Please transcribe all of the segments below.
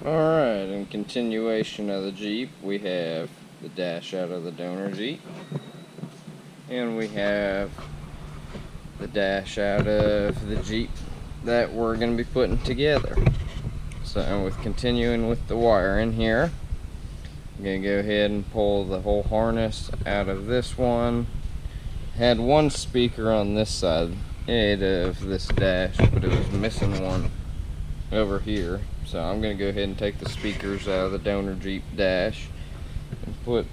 Alright, in continuation of the Jeep, we have the dash out of the donor Jeep. And we have the dash out of the Jeep that we're going to be putting together. So with continuing with the wiring here, I'm going to go ahead and pull the whole harness out of this one. Had one speaker on this side of this dash, but it was missing one over here. So I'm going to go ahead and take the speakers out of the donor Jeep dash and put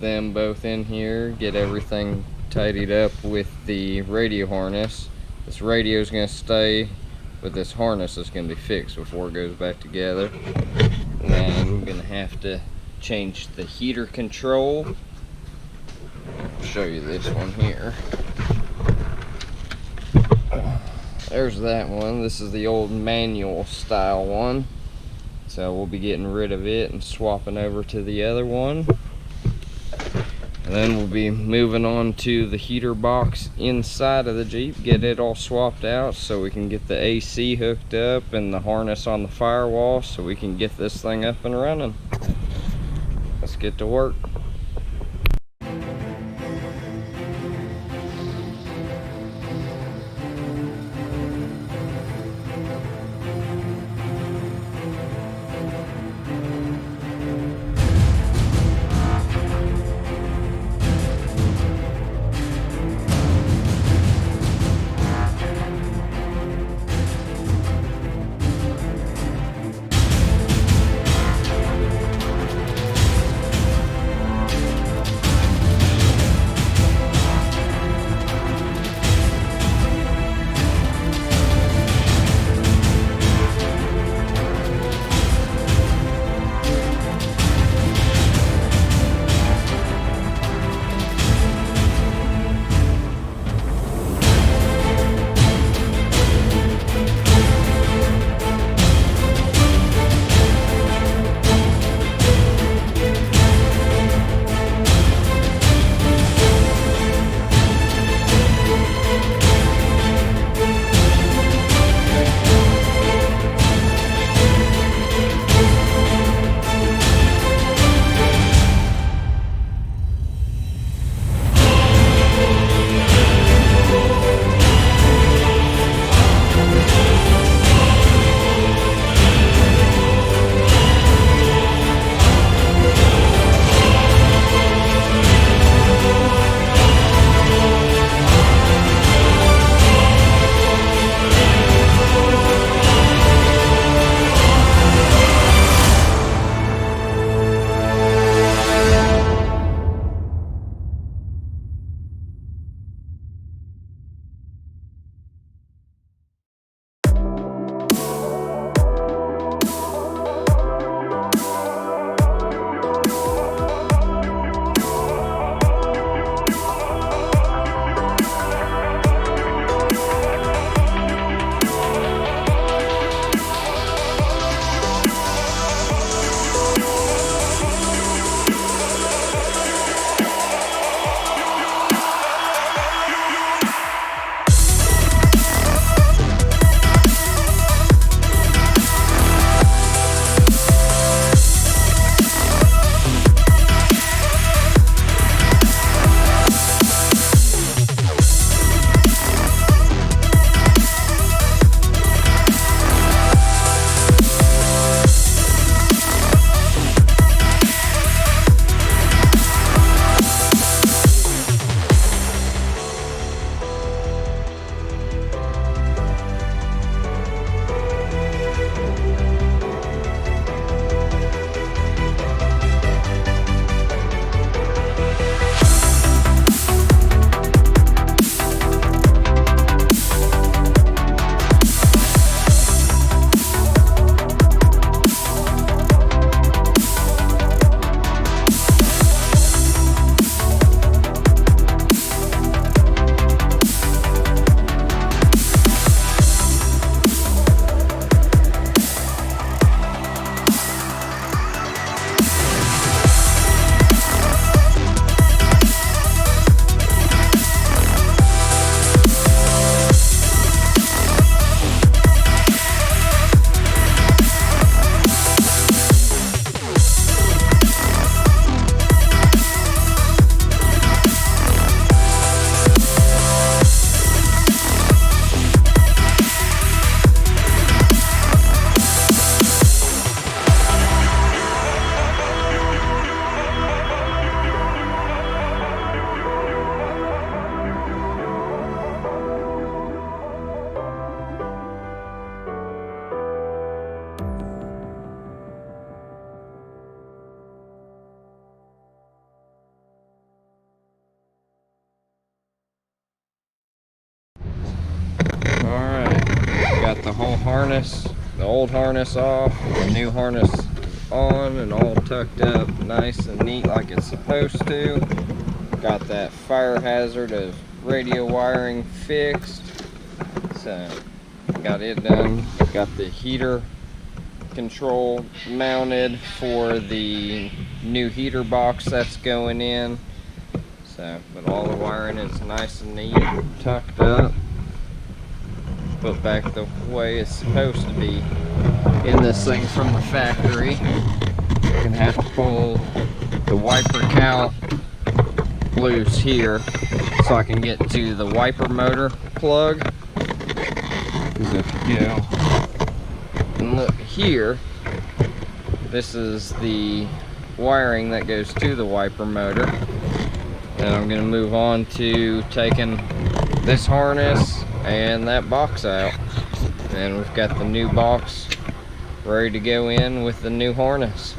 them both in here, get everything tidied up with the radio harness. This radio is going to stay, but this harness is going to be fixed before it goes back together. And then I'm going to have to change the heater control. I'll show you this one here. There's that one. This is the old manual style one. So we'll be getting rid of it and swapping over to the other one. And then we'll be moving on to the heater box inside of the Jeep, get it all swapped out so we can get the AC hooked up and the harness on the firewall so we can get this thing up and running. Let's get to work. got the whole harness, the old harness off, the new harness on and all tucked up nice and neat like it's supposed to. Got that fire hazard of radio wiring fixed, so got it done. Got the heater control mounted for the new heater box that's going in. So, but all the wiring is nice and neat, tucked up, put back the way it's supposed to be in this thing from the factory. You're gonna have to pull the wiper cowl loose here so I can get to the wiper motor plug. Because if you go and look here, this is the wiring that goes to the wiper motor. And I'm gonna move on to taking this harness and that box out. And we've got the new box ready to go in with the new harness.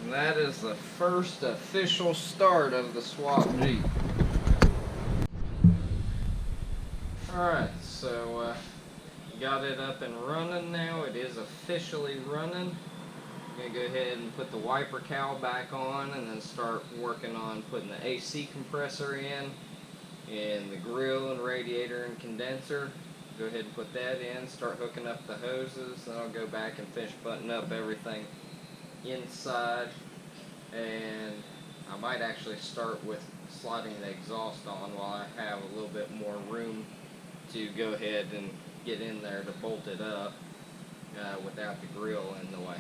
And that is the first official start of the swap Jeep. Alright, so got it up and running now. It is officially running. I'm going to go ahead and put the wiper cowl back on and then start working on putting the AC compressor in and the grill and radiator and condenser. Go ahead and put that in, start hooking up the hoses, then I'll go back and finish buttoning up everything inside, and I might actually start with sliding the exhaust on while I have a little bit more room to go ahead and get in there to bolt it up without the grill in the way.